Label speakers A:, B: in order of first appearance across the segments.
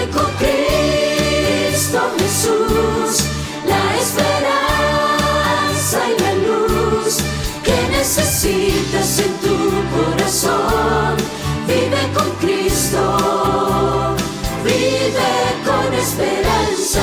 A: con Cristo Jesús, la esperanza y la luz que necesitas en tu corazón. Vive con Cristo, vive con esperanza.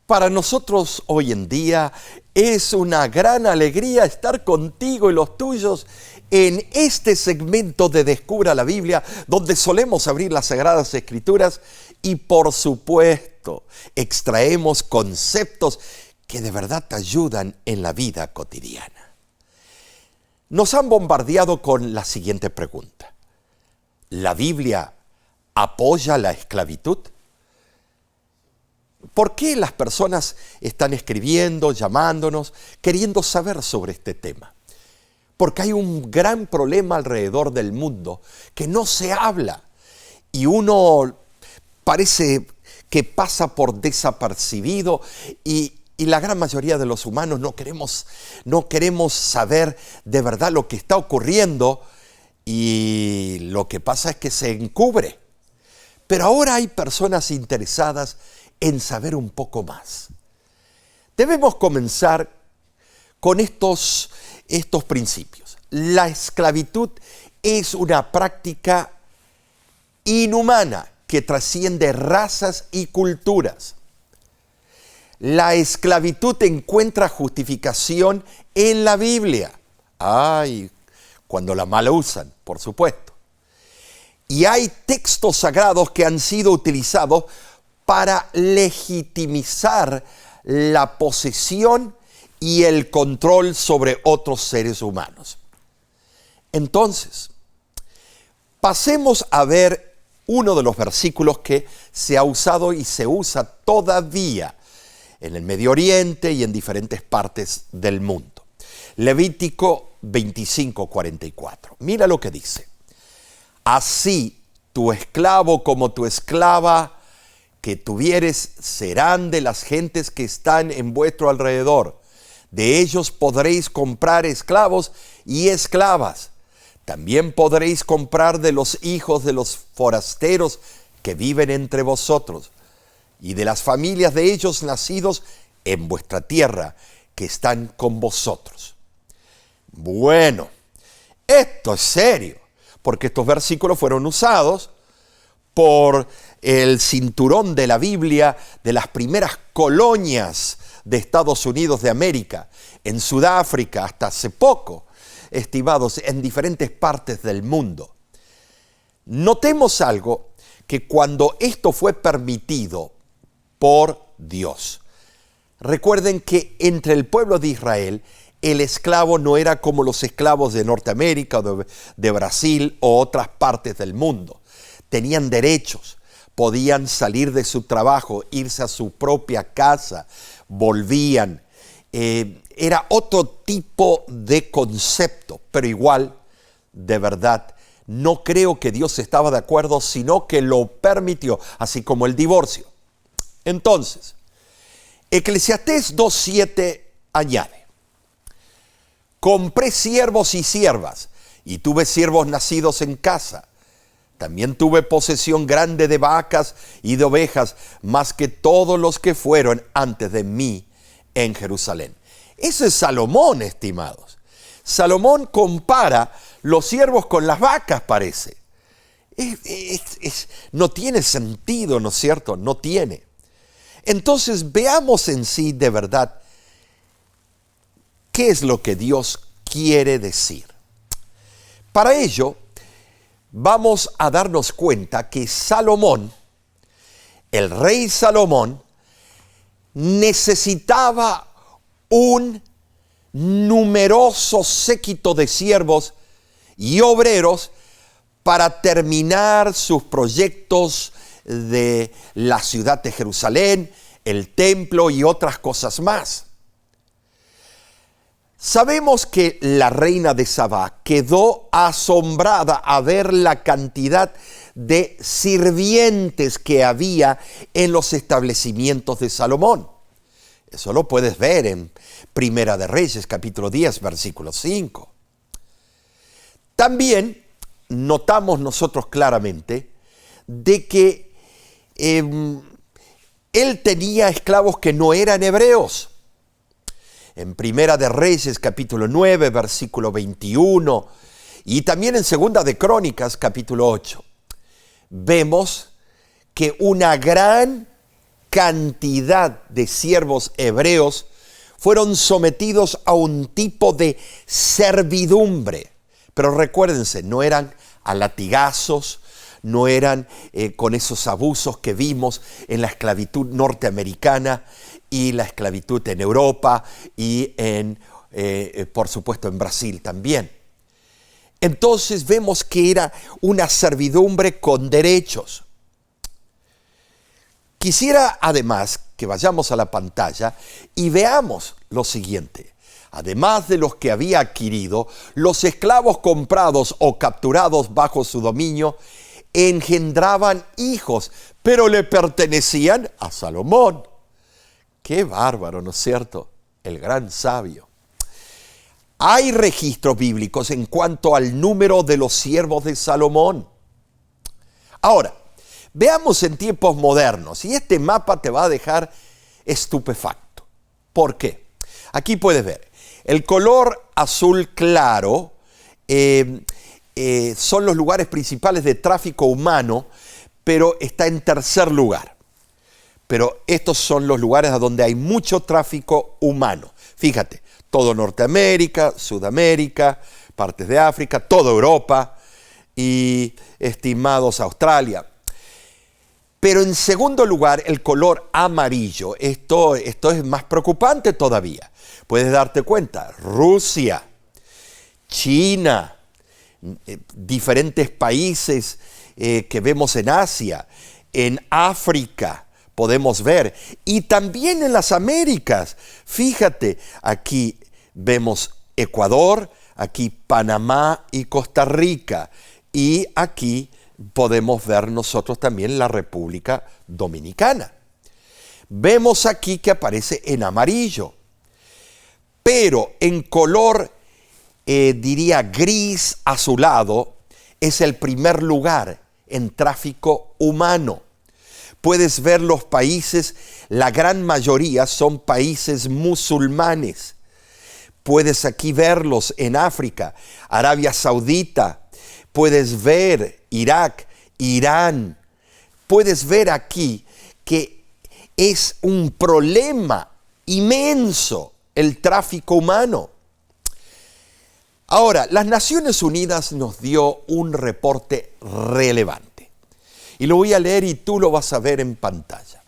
B: Para nosotros hoy en día es una gran alegría estar contigo y los tuyos en este segmento de Descubra la Biblia, donde solemos abrir las Sagradas Escrituras y por supuesto extraemos conceptos que de verdad te ayudan en la vida cotidiana. Nos han bombardeado con la siguiente pregunta: ¿la Biblia apoya la esclavitud? ¿Por qué las personas están escribiendo, llamándonos, queriendo saber sobre este tema? Porque hay un gran problema alrededor del mundo que no se habla y uno parece que pasa por desapercibido y la gran mayoría de los humanos no queremos saber de verdad lo que está ocurriendo y lo que pasa es que se encubre. Pero ahora hay personas interesadas en saber un poco más. Debemos comenzar con estos principios. La esclavitud es una práctica inhumana que trasciende razas y culturas. La esclavitud encuentra justificación en la Biblia. Cuando la mal usan, por supuesto. Y hay textos sagrados que han sido utilizados para legitimizar la posesión y el control sobre otros seres humanos. Entonces, pasemos a ver uno de los versículos que se ha usado y se usa todavía en el Medio Oriente y en diferentes partes del mundo. Levítico 25:44. Mira lo que dice: así tu esclavo como tu esclava que tuvieres serán de las gentes que están en vuestro alrededor. De ellos podréis comprar esclavos y esclavas. También podréis comprar de los hijos de los forasteros que viven entre vosotros y de las familias de ellos nacidos en vuestra tierra que están con vosotros. Bueno, esto es serio, porque estos versículos fueron usados por el cinturón de la Biblia de las primeras colonias de Estados Unidos de América, en Sudáfrica hasta hace poco, estimados, en diferentes partes del mundo. Notemos algo, que cuando esto fue permitido por Dios, recuerden que entre el pueblo de Israel, el esclavo no era como los esclavos de Norteamérica, de Brasil o otras partes del mundo. Tenían derechos, podían salir de su trabajo, irse a su propia casa, volvían. Era otro tipo de concepto, pero igual, de verdad, no creo que Dios estaba de acuerdo, sino que lo permitió, así como el divorcio. Entonces, Eclesiastés 2:7 añade: compré siervos y siervas, y tuve siervos nacidos en casa. También tuve posesión grande de vacas y de ovejas, más que todos los que fueron antes de mí en Jerusalén. Ese es Salomón, estimados. Salomón compara los siervos con las vacas, parece. No tiene sentido, ¿no es cierto? No tiene. Entonces, veamos en sí de verdad qué es lo que Dios quiere decir. Para ello, vamos a darnos cuenta que Salomón, el rey Salomón, necesitaba un numeroso séquito de siervos y obreros para terminar sus proyectos de la ciudad de Jerusalén, el templo y otras cosas más. Sabemos que la reina de Sabá quedó asombrada a ver la cantidad de sirvientes que había en los establecimientos de Salomón. Eso lo puedes ver en Primera de Reyes, capítulo 10, versículo 5. También notamos nosotros claramente de que él tenía esclavos que no eran hebreos. En Primera de Reyes, capítulo 9, versículo 21, y también en Segunda de Crónicas, capítulo 8, vemos que una gran cantidad de siervos hebreos fueron sometidos a un tipo de servidumbre. Pero recuérdense, no eran a latigazos, no eran con esos abusos que vimos en la esclavitud norteamericana y la esclavitud en Europa y por supuesto en Brasil también. Entonces vemos que era una servidumbre con derechos. Quisiera además que vayamos a la pantalla y veamos lo siguiente. Además de los que había adquirido, los esclavos comprados o capturados bajo su dominio engendraban hijos, pero le pertenecían a Salomón. ¡Qué bárbaro!, ¿no es cierto? El gran sabio. Hay registros bíblicos en cuanto al número de los siervos de Salomón. Ahora, veamos en tiempos modernos, y este mapa te va a dejar estupefacto. ¿Por qué? Aquí puedes ver, el color azul claro son los lugares principales de tráfico humano, pero está en tercer lugar. Pero estos son los lugares a donde hay mucho tráfico humano. Fíjate, todo Norteamérica, Sudamérica, partes de África, toda Europa y estimados Australia. Pero en segundo lugar, el color amarillo. Esto es más preocupante todavía. Puedes darte cuenta, Rusia, China, diferentes países que vemos en Asia, en África podemos ver, y también en las Américas. Fíjate, aquí vemos Ecuador, aquí Panamá y Costa Rica, y aquí podemos ver nosotros también la República Dominicana. Vemos aquí que aparece en amarillo, pero en color, diría gris azulado, es el primer lugar en tráfico humano. Puedes ver los países, la gran mayoría son países musulmanes. Puedes aquí verlos en África, Arabia Saudita, puedes ver Irak, Irán. Puedes ver aquí que es un problema inmenso el tráfico humano. Ahora, las Naciones Unidas nos dio un reporte relevante. Y lo voy a leer y tú lo vas a ver en pantalla.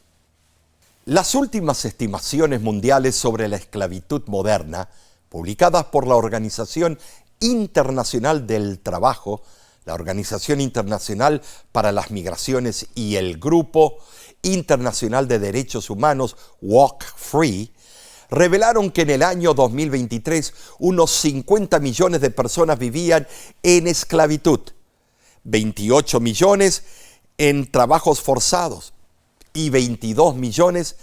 B: Las últimas estimaciones mundiales sobre la esclavitud moderna, publicadas por la Organización Internacional del Trabajo, la Organización Internacional para las Migraciones y el Grupo Internacional de Derechos Humanos, Walk Free, revelaron que en el año 2023 unos 50 millones de personas vivían en esclavitud, 28 millones en trabajos forzados y 22 millones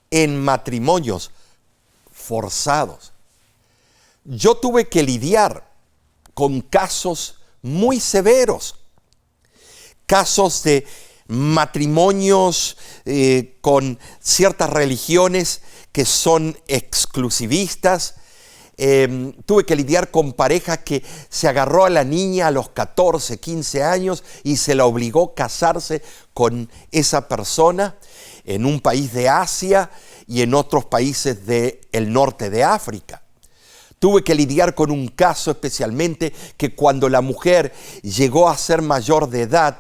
B: en matrimonios forzados. Yo tuve que lidiar con casos muy severos, casos de matrimonios con ciertas religiones que son exclusivistas. Tuve que lidiar con parejas que se agarró a la niña a los 14, 15 años y se la obligó a casarse con esa persona en un país de Asia y en otros países del norte de África. Tuve que lidiar con un caso especialmente que cuando la mujer llegó a ser mayor de edad,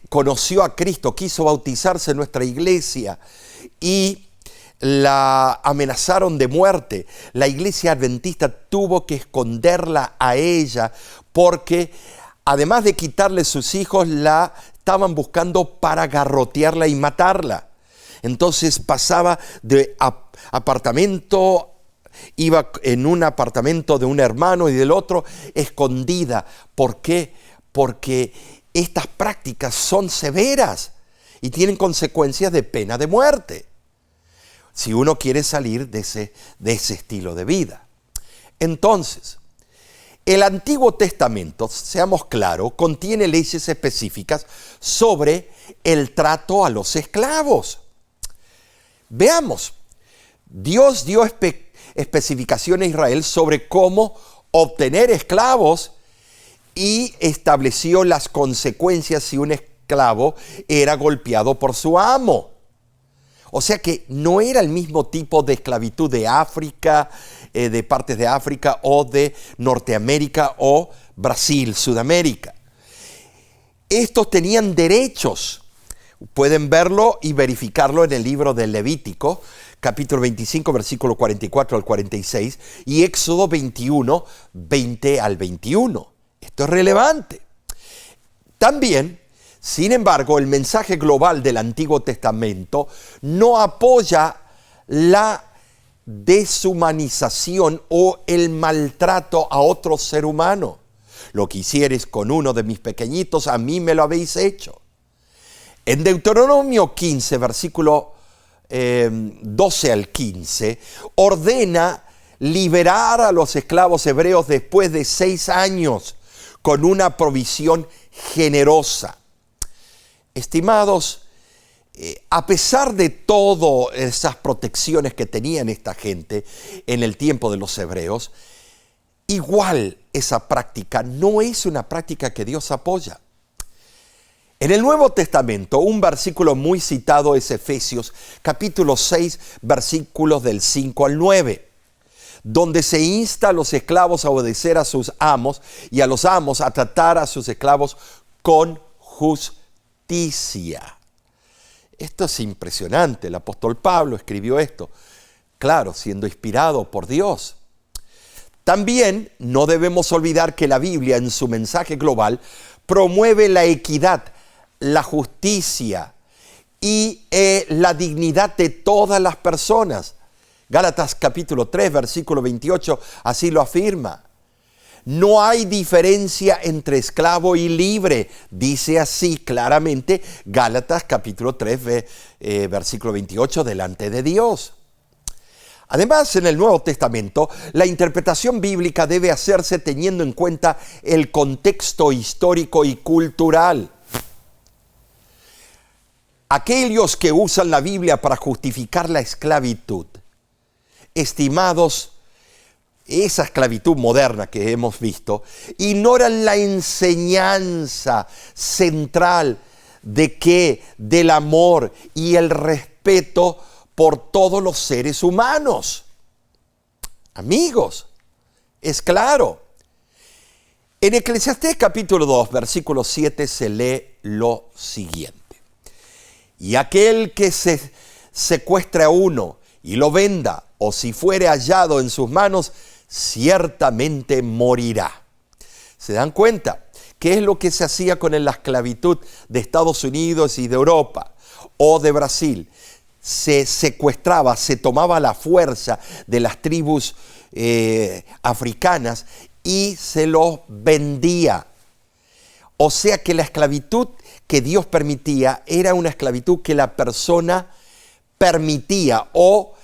B: conoció a Cristo, quiso bautizarse en nuestra iglesia y la amenazaron de muerte. La iglesia adventista tuvo que esconderla a ella porque además de quitarle sus hijos, la estaban buscando para garrotearla y matarla. Entonces pasaba de apartamento, iba en un apartamento de un hermano y del otro, escondida. ¿Por qué? Porque estas prácticas son severas y tienen consecuencias de pena de muerte si uno quiere salir de ese estilo de vida. Entonces, El Antiguo Testamento, seamos claros, contiene leyes específicas sobre el trato a los esclavos. Veamos, Dios dio especificaciones a Israel sobre cómo obtener esclavos y estableció las consecuencias si un esclavo era golpeado por su amo. O sea que no era el mismo tipo de esclavitud de África, de partes de África o de Norteamérica o Brasil, Sudamérica. Estos tenían derechos. Pueden verlo y verificarlo en el libro del Levítico, capítulo 25, versículo 44 al 46, y Éxodo 21, 20 al 21. Esto es relevante. También, sin embargo, el mensaje global del Antiguo Testamento no apoya la deshumanización o el maltrato a otro ser humano. Lo que hicieres con uno de mis pequeñitos, a mí me lo habéis hecho. En Deuteronomio 15, versículo 12 al 15, ordena liberar a los esclavos hebreos después de 6 años con una provisión generosa. Estimados, a pesar de todas esas protecciones que tenían esta gente en el tiempo de los hebreos, igual esa práctica no es una práctica que Dios apoya. En el Nuevo Testamento, un versículo muy citado es Efesios, capítulo 6, versículos del 5 al 9, donde se insta a los esclavos a obedecer a sus amos y a los amos a tratar a sus esclavos con justicia. Esto es impresionante. El apóstol Pablo escribió esto, claro, siendo inspirado por Dios. También no debemos olvidar que la Biblia, en su mensaje global, promueve la equidad, la justicia y la dignidad de todas las personas. Gálatas capítulo 3, versículo 28, así lo afirma. No hay diferencia entre esclavo y libre, dice así claramente Gálatas capítulo 3, versículo 28, delante de Dios. Además, en el Nuevo Testamento, la interpretación bíblica debe hacerse teniendo en cuenta el contexto histórico y cultural. Aquellos que usan la Biblia para justificar la esclavitud, estimados, esa esclavitud moderna que hemos visto, ignoran la enseñanza central del amor y el respeto por todos los seres humanos. Amigos, es claro. En Eclesiastés capítulo 2, versículo 7 se lee lo siguiente. Y aquel que se secuestre a uno y lo venda, o si fuere hallado en sus manos, ciertamente morirá. ¿Se dan cuenta? ¿Qué es lo que se hacía con la esclavitud de Estados Unidos y de Europa o de Brasil? Se secuestraba, se tomaba la fuerza de las tribus africanas y se los vendía. O sea que la esclavitud que Dios permitía era una esclavitud que la persona permitía o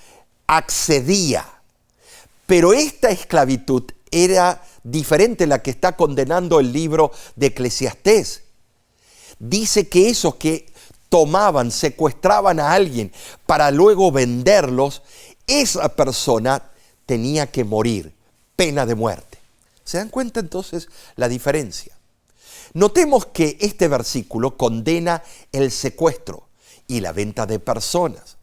B: accedía. Pero esta esclavitud era diferente a la que está condenando el libro de Eclesiastés. Dice que esos que tomaban, secuestraban a alguien para luego venderlos, esa persona tenía que morir, pena de muerte. ¿Se dan cuenta entonces la diferencia? Notemos que este versículo condena el secuestro y la venta de personas,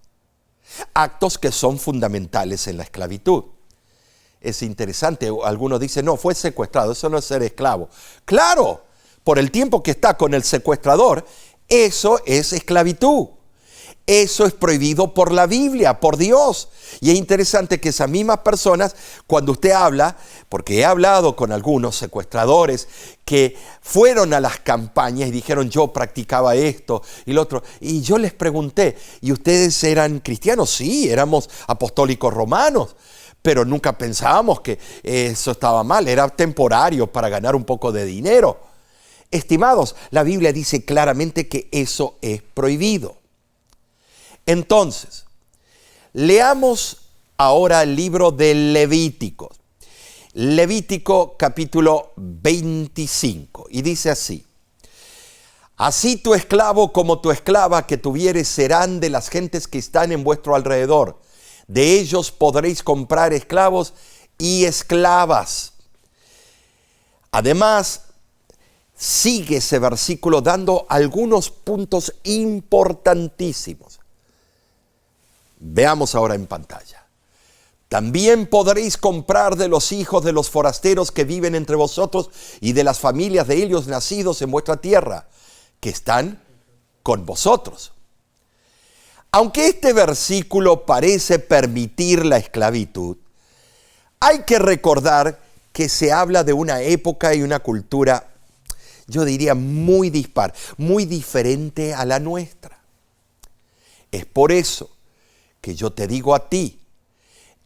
B: actos que son fundamentales en la esclavitud. Es interesante, algunos dicen, no, fue secuestrado, eso no es ser esclavo. Claro, por el tiempo que está con el secuestrador, eso es esclavitud. Eso es prohibido por la Biblia, por Dios. Y es interesante que esas mismas personas, cuando usted habla, porque he hablado con algunos secuestradores que fueron a las campañas y dijeron, yo practicaba esto y lo otro. Y yo les pregunté, ¿y ustedes eran cristianos? Sí, éramos apostólicos romanos, pero nunca pensábamos que eso estaba mal, era temporario para ganar un poco de dinero. Estimados, la Biblia dice claramente que eso es prohibido. Entonces, leamos ahora el libro de Levítico. Levítico capítulo 25, y dice así: así tu esclavo como tu esclava que tuvieres serán de las gentes que están en vuestro alrededor. De ellos podréis comprar esclavos y esclavas. Además, sigue ese versículo dando algunos puntos importantísimos. Veamos ahora en pantalla. También podréis comprar de los hijos de los forasteros que viven entre vosotros y de las familias de ellos nacidos en vuestra tierra, que están con vosotros. Aunque este versículo parece permitir la esclavitud, hay que recordar que se habla de una época y una cultura, yo diría, muy dispar, muy diferente a la nuestra. Es por eso que yo te digo a ti,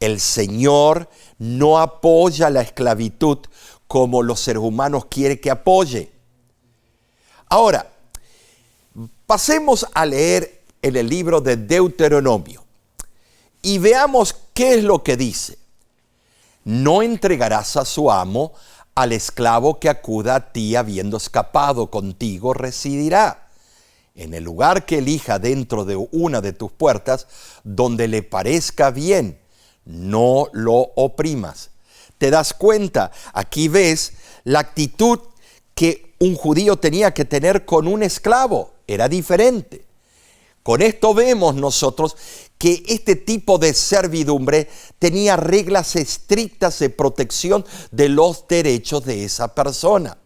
B: el Señor no apoya la esclavitud como los seres humanos quieren que apoye. Ahora, pasemos a leer en el libro de Deuteronomio y veamos qué es lo que dice. No entregarás a su amo, al esclavo que acuda a ti habiendo escapado contigo residirá. En el lugar que elija dentro de una de tus puertas, donde le parezca bien, no lo oprimas. ¿Te das cuenta? Aquí ves la actitud que un judío tenía que tener con un esclavo. Era diferente. Con esto vemos nosotros que este tipo de servidumbre tenía reglas estrictas de protección de los derechos de esa persona.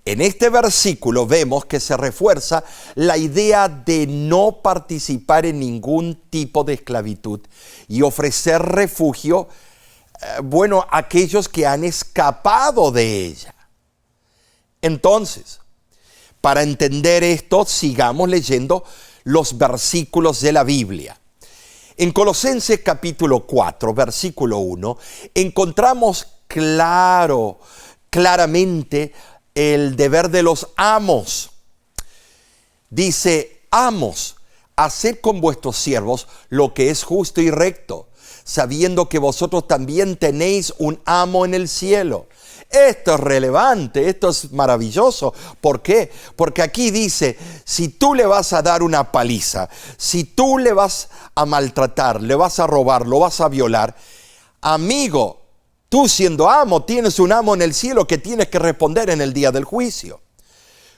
B: En este versículo vemos que se refuerza la idea de no participar en ningún tipo de esclavitud y ofrecer refugio, a aquellos que han escapado de ella. Entonces, para entender esto, sigamos leyendo los versículos de la Biblia. En Colosenses capítulo 4, versículo 1, encontramos claramente el deber de los amos. Dice: amos, haced con vuestros siervos lo que es justo y recto, sabiendo que vosotros también tenéis un amo en el cielo. Esto es relevante, esto es maravilloso. ¿Por qué? Porque aquí dice, si tú le vas a dar una paliza, si tú le vas a maltratar, le vas a robar, lo vas a violar, amigo, tú siendo amo, tienes un amo en el cielo que tienes que responder en el día del juicio.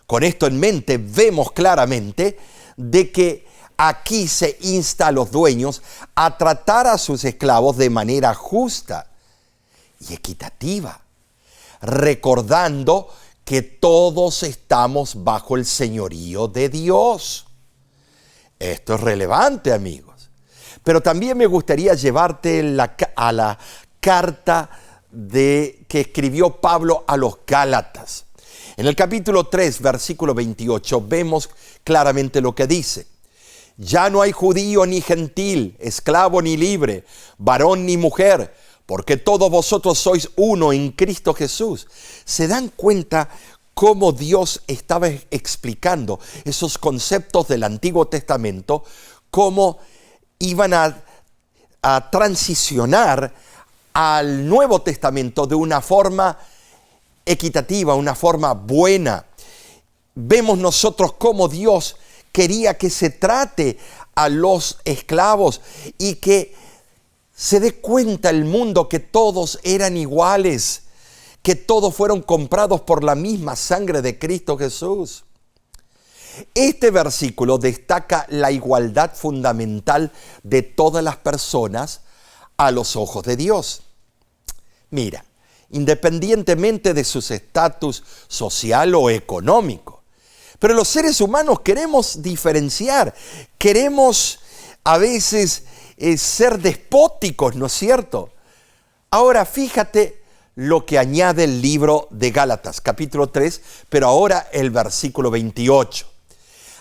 B: Con esto en mente, vemos claramente de que aquí se insta a los dueños a tratar a sus esclavos de manera justa y equitativa, recordando que todos estamos bajo el señorío de Dios. Esto es relevante, amigos. Pero también me gustaría llevarte a la carta que escribió Pablo a los Gálatas. En el capítulo 3, versículo 28, vemos claramente lo que dice. Ya no hay judío ni gentil, esclavo ni libre, varón ni mujer, porque todos vosotros sois uno en Cristo Jesús. ¿Se dan cuenta cómo Dios estaba explicando esos conceptos del Antiguo Testamento, cómo iban a transicionar al Nuevo Testamento de una forma equitativa, una forma buena? Vemos nosotros cómo Dios quería que se trate a los esclavos y que se dé cuenta el mundo que todos eran iguales, que todos fueron comprados por la misma sangre de Cristo Jesús. Este versículo destaca la igualdad fundamental de todas las personas a los ojos de Dios. Mira, independientemente de su estatus social o económico, pero los seres humanos queremos diferenciar, queremos a veces ser despóticos, ¿no es cierto? Ahora fíjate lo que añade el libro de Gálatas, capítulo 3, pero ahora el versículo 28.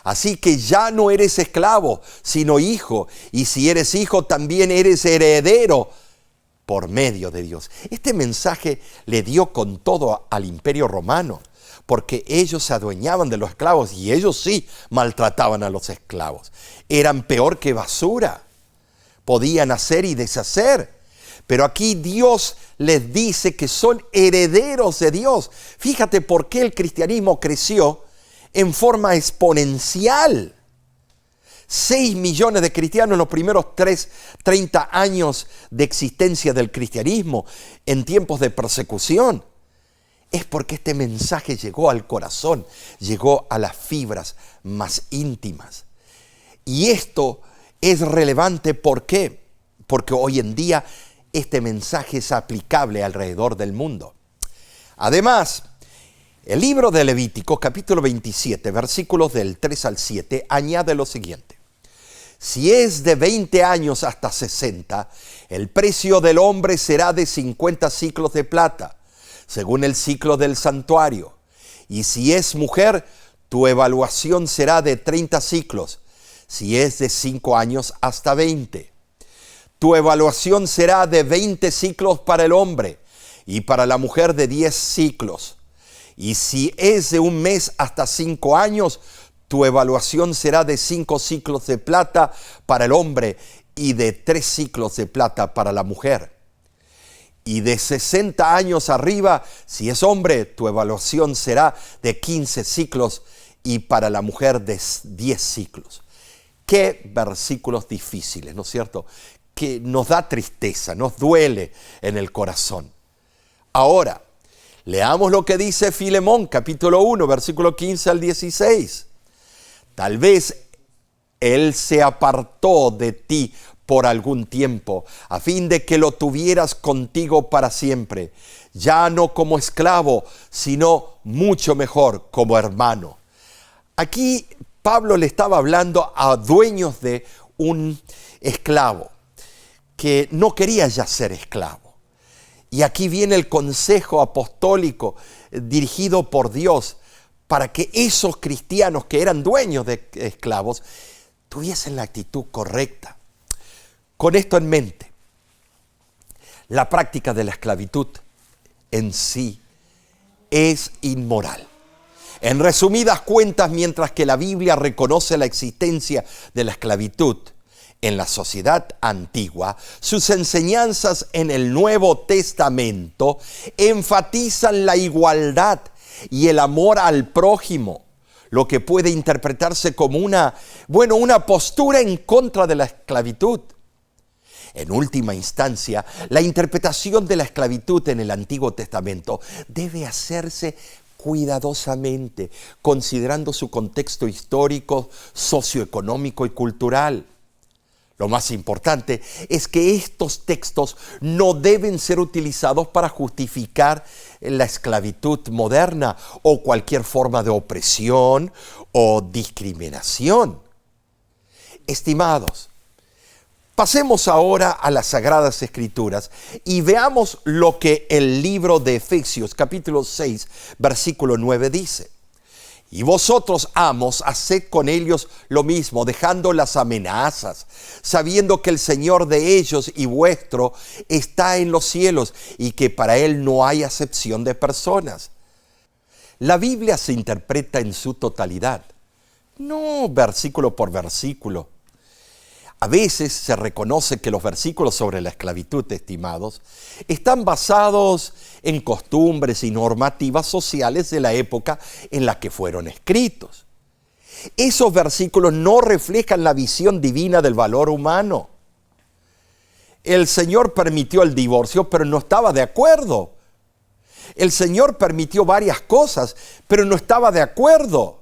B: Así que ya no eres esclavo, sino hijo, y si eres hijo también eres heredero por medio de Dios. Este mensaje le dio con todo al Imperio Romano, porque ellos se adueñaban de los esclavos y ellos sí maltrataban a los esclavos. Eran peor que basura. Podían hacer y deshacer. Pero aquí Dios les dice que son herederos de Dios. Fíjate por qué el cristianismo creció en forma exponencial. 6 millones de cristianos en los primeros 30 años de existencia del cristianismo en tiempos de persecución. Es porque este mensaje llegó al corazón, llegó a las fibras más íntimas. Y esto es relevante, ¿por qué? Porque hoy en día este mensaje es aplicable alrededor del mundo. Además, el libro de Levítico, capítulo 27, versículos del 3 al 7, añade lo siguiente. Si es de 20 años hasta 60, el precio del hombre será de 50 siclos de plata, según el ciclo del santuario. Y si es mujer, tu evaluación será de 30 siclos, si es de 5 años hasta 20. Tu evaluación será de 20 siclos para el hombre, y para la mujer de 10 siclos. Y si es de un mes hasta 5 años, tu evaluación será de 5 siclos de plata para el hombre, y de 3 siclos de plata para la mujer. Y de 60 años arriba, si es hombre, tu evaluación será de 15 siclos y para la mujer de 10 siclos. Qué versículos difíciles, ¿no es cierto? Que nos da tristeza, nos duele en el corazón. Ahora, leamos lo que dice Filemón, capítulo 1, versículo 15 al 16. Tal vez él se apartó de ti por algún tiempo, a fin de que lo tuvieras contigo para siempre, ya no como esclavo, sino mucho mejor como hermano. Aquí Pablo le estaba hablando a dueños de un esclavo que no quería ya ser esclavo. Y aquí viene el consejo apostólico dirigido por Dios para que esos cristianos que eran dueños de esclavos tuviesen la actitud correcta. Con esto en mente, la práctica de la esclavitud en sí es inmoral. En resumidas cuentas, mientras que la Biblia reconoce la existencia de la esclavitud en la sociedad antigua, sus enseñanzas en el Nuevo Testamento enfatizan la igualdad y el amor al prójimo, lo que puede interpretarse como una postura en contra de la esclavitud. En última instancia, la interpretación de la esclavitud en el Antiguo Testamento debe hacerse cuidadosamente, considerando su contexto histórico, socioeconómico y cultural. Lo más importante es que estos textos no deben ser utilizados para justificar la esclavitud moderna o cualquier forma de opresión o discriminación. Estimados, pasemos ahora a las Sagradas Escrituras y veamos lo que el libro de Efesios, capítulo 6, versículo 9 dice. Y vosotros, amos, haced con ellos lo mismo, dejando las amenazas, sabiendo que el Señor de ellos y vuestro está en los cielos y que para Él no hay acepción de personas. La Biblia se interpreta en su totalidad, no versículo por versículo. A veces se reconoce que los versículos sobre la esclavitud, estimados, están basados en costumbres y normativas sociales de la época en la que fueron escritos. Esos versículos no reflejan la visión divina del valor humano. El Señor permitió el divorcio, pero no estaba de acuerdo. El Señor permitió varias cosas, pero no estaba de acuerdo.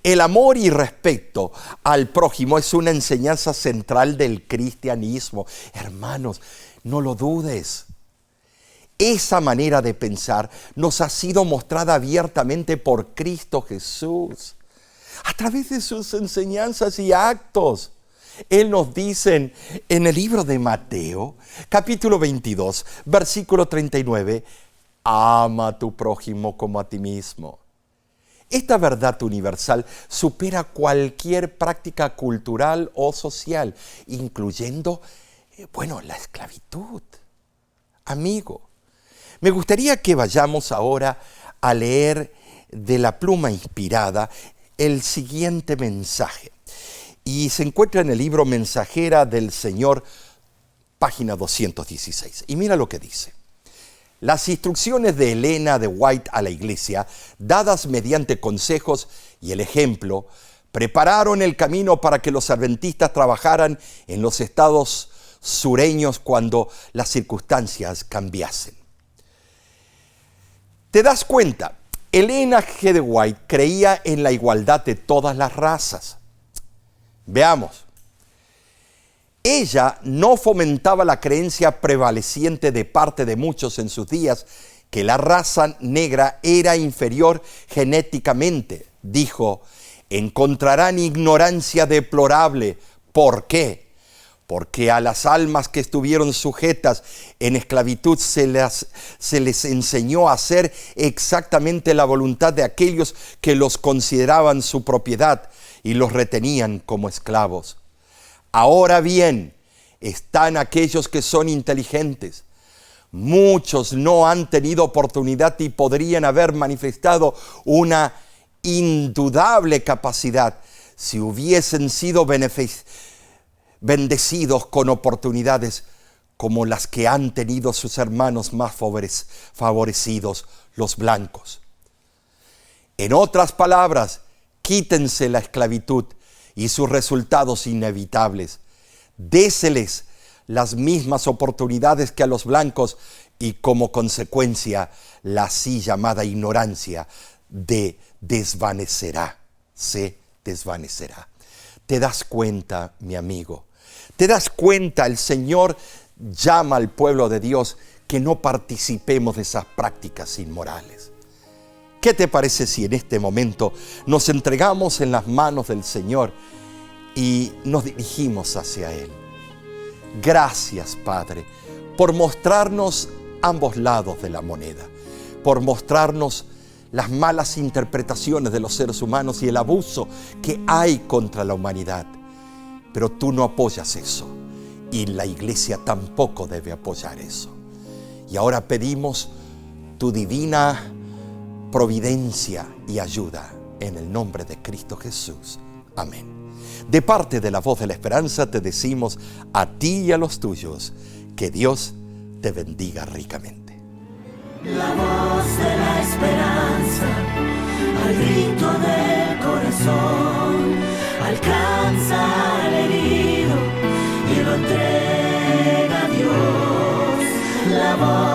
B: El amor y respeto al prójimo es una enseñanza central del cristianismo. Hermanos, no lo dudes. Esa manera de pensar nos ha sido mostrada abiertamente por Cristo Jesús, a través de sus enseñanzas y actos. Él nos dice en el libro de Mateo, capítulo 22, versículo 39, ama a tu prójimo como a ti mismo. Esta verdad universal supera cualquier práctica cultural o social, incluyendo, la esclavitud. Amigo, me gustaría que vayamos ahora a leer de la pluma inspirada el siguiente mensaje. Y se encuentra en el libro Mensajera del Señor página 216. Y mira lo que dice. Las instrucciones de Elena de White a la iglesia, dadas mediante consejos y el ejemplo, prepararon el camino para que los adventistas trabajaran en los estados sureños cuando las circunstancias cambiasen. ¿Te das cuenta? Elena G. de White creía en la igualdad de todas las razas. Veamos. Ella no fomentaba la creencia prevaleciente de parte de muchos en sus días que la raza negra era inferior genéticamente. Dijo, encontrarán ignorancia deplorable. ¿Por qué? Porque a las almas que estuvieron sujetas en esclavitud se les enseñó a hacer exactamente la voluntad de aquellos que los consideraban su propiedad y los retenían como esclavos. Ahora bien, están aquellos que son inteligentes. Muchos no han tenido oportunidad y podrían haber manifestado una indudable capacidad si hubiesen sido bendecidos con oportunidades como las que han tenido sus hermanos más favorecidos, los blancos. En otras palabras, quítense la esclavitud y sus resultados inevitables. Déseles las mismas oportunidades que a los blancos y como consecuencia la así llamada ignorancia se desvanecerá. ¿Te das cuenta, mi amigo? ¿Te das cuenta? El Señor llama al pueblo de Dios que no participemos de esas prácticas inmorales. ¿Qué te parece si en este momento nos entregamos en las manos del Señor y nos dirigimos hacia Él? Gracias, Padre, por mostrarnos ambos lados de la moneda, por mostrarnos las malas interpretaciones de los seres humanos y el abuso que hay contra la humanidad. Pero tú no apoyas eso y la iglesia tampoco debe apoyar eso. Y ahora pedimos tu divina providencia y ayuda en el nombre de Cristo Jesús. Amén. De parte de la Voz de la Esperanza te decimos a ti y a los tuyos que Dios te bendiga ricamente.
A: La voz de la esperanza, al grito del corazón, alcanza al herido y lo entrega a Dios. La voz